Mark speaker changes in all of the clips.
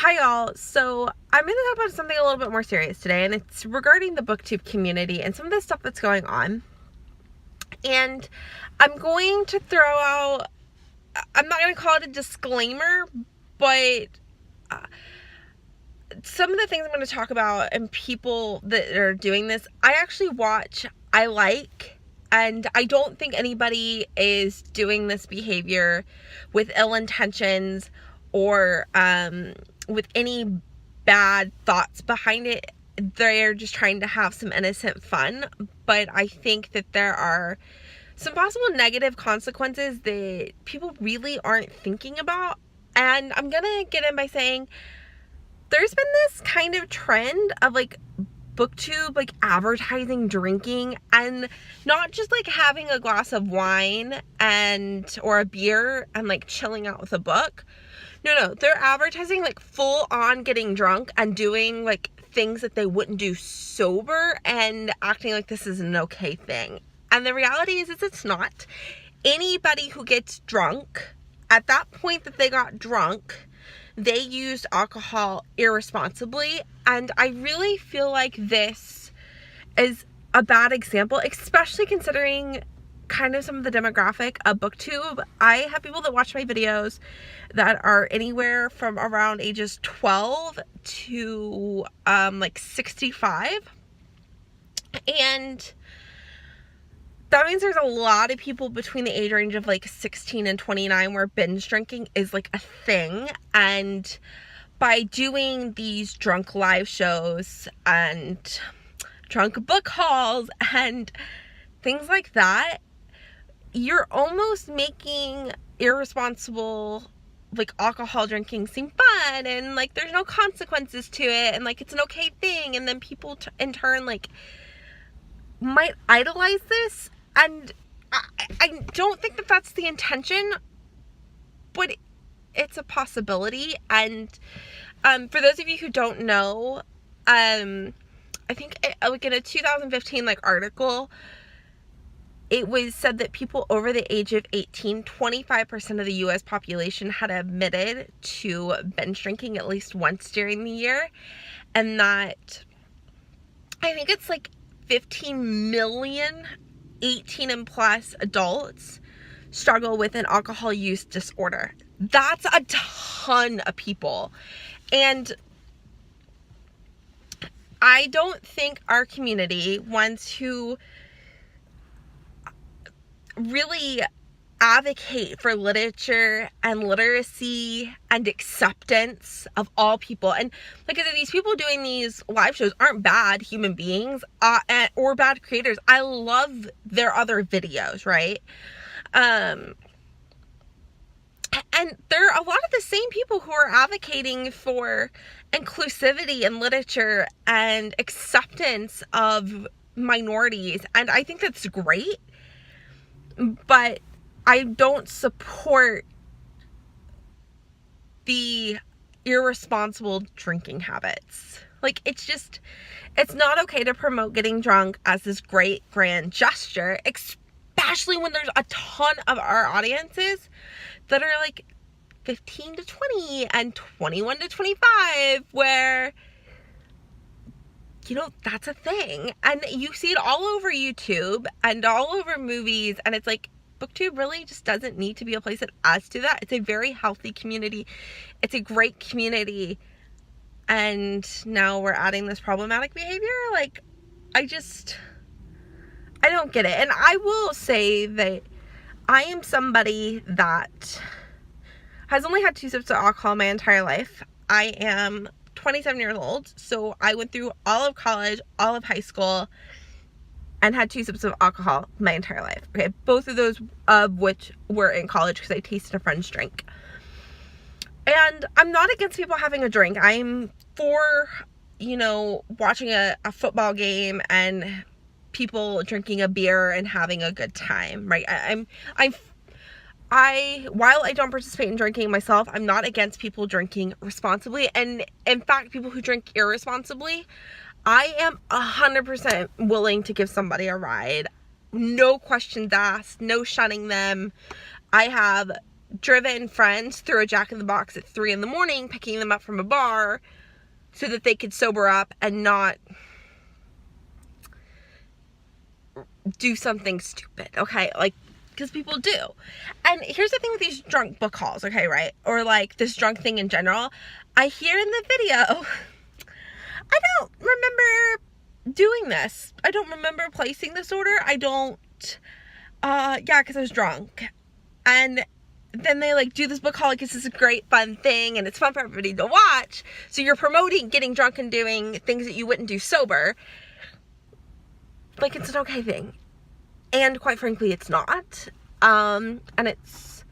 Speaker 1: Hi y'all. So I'm going to talk about something a little bit more serious today, and it's regarding the Booktube community and some of the stuff that's going on. And I'm going to throw out, I'm not going to call it a disclaimer, but some of the things I'm going to talk about and people that are doing this, I actually watch, I like, and I don't think anybody is doing this behavior with ill intentions or with any bad thoughts behind it. They're just trying to have some innocent fun, but I think that there are some possible negative consequences that people really aren't thinking about. And I'm gonna get in by saying there's been this kind of trend of Booktube advertising drinking, and not just having a glass of wine or a beer and chilling out with a book. No, they're advertising full on getting drunk and doing things that they wouldn't do sober and acting like this is an okay thing. And the reality is it's not. Anybody who gets drunk, at that point that they got drunk, they used alcohol irresponsibly. And I really feel like this is a bad example, especially considering kind of some of the demographic of Booktube. I have people that watch my videos that are anywhere from around ages 12 to 65. And that means there's a lot of people between the age range of 16 and 29 where binge drinking is a thing. And by doing these drunk live shows and drunk book hauls and things like that, you're almost making irresponsible alcohol drinking seem fun, and there's no consequences to it, and it's an okay thing. And then people in turn might idolize this, and I don't think that that's the intention, but it's a possibility. And for those of you who don't know, I think in a 2015 article, it was said that people over the age of 18, 25% of the U.S. population had admitted to binge drinking at least once during the year. And that I think it's 15 million 18 and plus adults struggle with an alcohol use disorder. That's a ton of people. And I don't think our community wants to really advocate for literature and literacy and acceptance of all people. And I said, these people doing these live shows aren't bad human beings or bad creators. I love their other videos, right? And there are a lot of the same people who are advocating for inclusivity in literature and acceptance of minorities, and I think that's great. But I don't support the irresponsible drinking habits. It's not okay to promote getting drunk as this great grand gesture, especially when there's a ton of our audiences that are 15 to 20 and 21 to 25, where that's a thing. And you see it all over YouTube and all over movies, and it's Booktube really just doesn't need to be a place that adds to that. It's a very healthy community. It's a great community. And now we're adding this problematic behavior. I don't get it. And I will say that I am somebody that has only had 2 sips of alcohol my entire life. I am 27 years old, so I went through all of college, all of high school, and had 2 sips of alcohol my entire life. Okay, both of those of which were in college because I tasted a friend's drink. And I'm not against people having a drink. I'm for, watching a football game and people drinking a beer and having a good time, right? While I don't participate in drinking myself, I'm not against people drinking responsibly. And in fact, people who drink irresponsibly, I am 100% willing to give somebody a ride. No questions asked, no shunning them. I have driven friends through a Jack in the Box at 3 a.m, picking them up from a bar so that they could sober up and not do something stupid, okay? Like, because people do. And here's the thing with these drunk book hauls, okay, right? Or like this drunk thing in general. I hear in the video, I don't remember doing this. I don't remember placing this order. I don't, yeah, because I was drunk. And then they like do this book haul like this is a great fun thing and it's fun for everybody to watch. So you're promoting getting drunk and doing things that you wouldn't do sober. Like, it's an okay thing. And quite frankly, it's not. And it's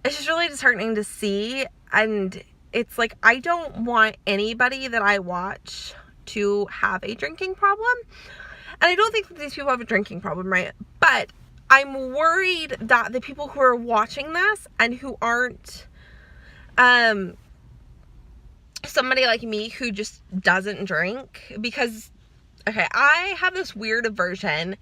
Speaker 1: just really disheartening to see. And it's like, I don't want anybody that I watch to have a drinking problem. And I don't think that these people have a drinking problem, right? But I'm worried that the people who are watching this and who aren't somebody like me who just doesn't drink, because, okay, I have this weird aversion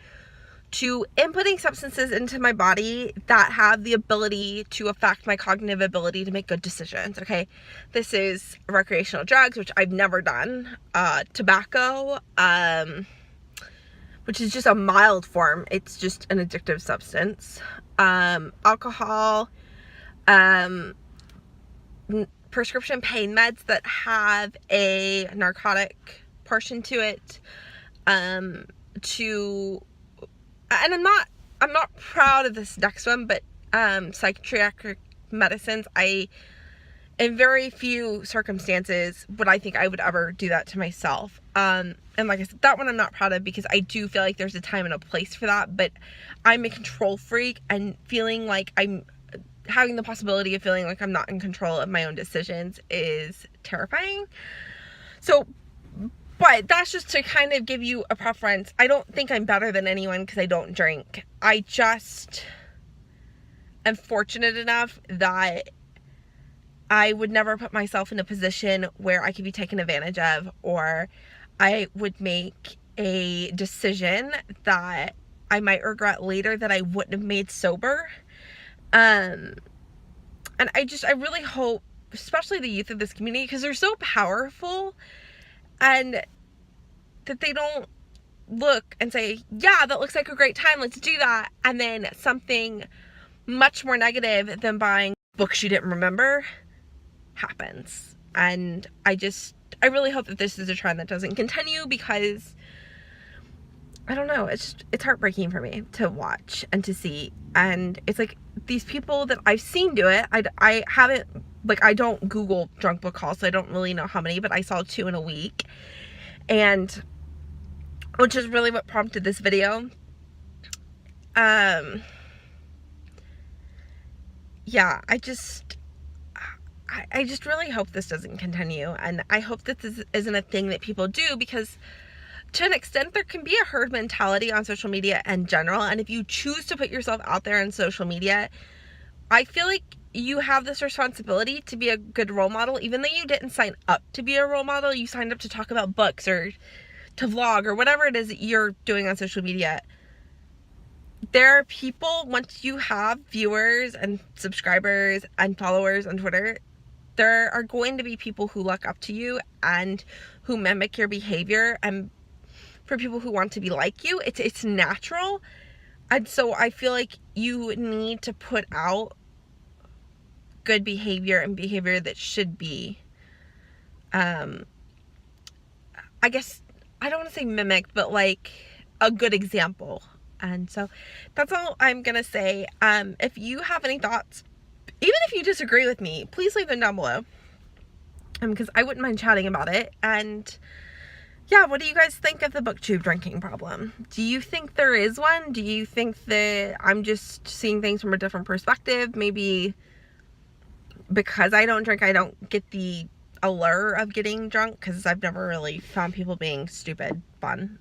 Speaker 1: to inputting substances into my body that have the ability to affect my cognitive ability to make good decisions, okay? This is recreational drugs, which I've never done, tobacco, which is just a mild form. It's just an addictive substance. Alcohol, prescription pain meds that have a narcotic portion to it, and I'm not proud of this next one, but psychiatric medicines, in very few circumstances would I think I would ever do that to myself. And like I said, that one I'm not proud of because I do feel like there's a time and a place for that, but I'm a control freak, and feeling like I'm having the possibility of feeling like I'm not in control of my own decisions is terrifying. So, but that's just to kind of give you a preference. I don't think I'm better than anyone because I don't drink. I just am fortunate enough that I would never put myself in a position where I could be taken advantage of, or I would make a decision that I might regret later that I wouldn't have made sober. And I really hope, especially the youth of this community, because they're so powerful, and that they don't look and say, yeah, that looks like a great time, let's do that, and then something much more negative than buying books you didn't remember happens. And I really hope that this is a trend that doesn't continue, because I don't know, it's heartbreaking for me to watch and to see. And it's like, these people that I've seen do it, I haven't, like, I don't Google drunk book hauls, so I don't really know how many, but I saw 2 in a week, and which is really what prompted this video. Yeah, I just really hope this doesn't continue, and I hope that this isn't a thing that people do, because to an extent there can be a herd mentality on social media in general, and if you choose to put yourself out there on social media, I feel like you have this responsibility to be a good role model. Even though you didn't sign up to be a role model, you signed up to talk about books or to vlog or whatever it is that you're doing on social media. There are people, once you have viewers and subscribers and followers on Twitter, there are going to be people who look up to you and who mimic your behavior, and for people who want to be like you, it's natural. And so I feel like you need to put out good behavior and behavior that should be, I guess, I don't want to say mimicked, but like a good example. And so that's all I'm gonna say. If you have any thoughts, even if you disagree with me, please leave them down below, because I wouldn't mind chatting about it. And yeah, what do you guys think of the Booktube drinking problem? Do you think there is one? Do you think that I'm just seeing things from a different perspective? Maybe because I don't drink, I don't get the allure of getting drunk, because I've never really found people being stupid fun.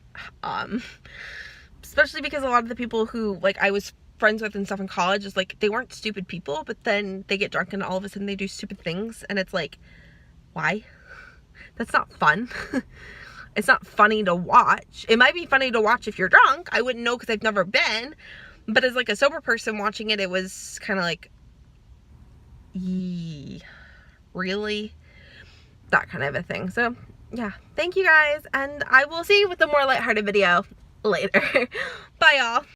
Speaker 1: Especially because a lot of the people who, like, I was friends with and stuff in college, is like, they weren't stupid people, but then they get drunk and all of a sudden they do stupid things, and it's like, why? That's not fun. It's not funny to watch. It might be funny to watch if you're drunk. I wouldn't know because I've never been. But as like a sober person watching it, it was kind of like, yee, really? That kind of a thing. So yeah, thank you guys, and I will see you with a more lighthearted video later. Bye y'all.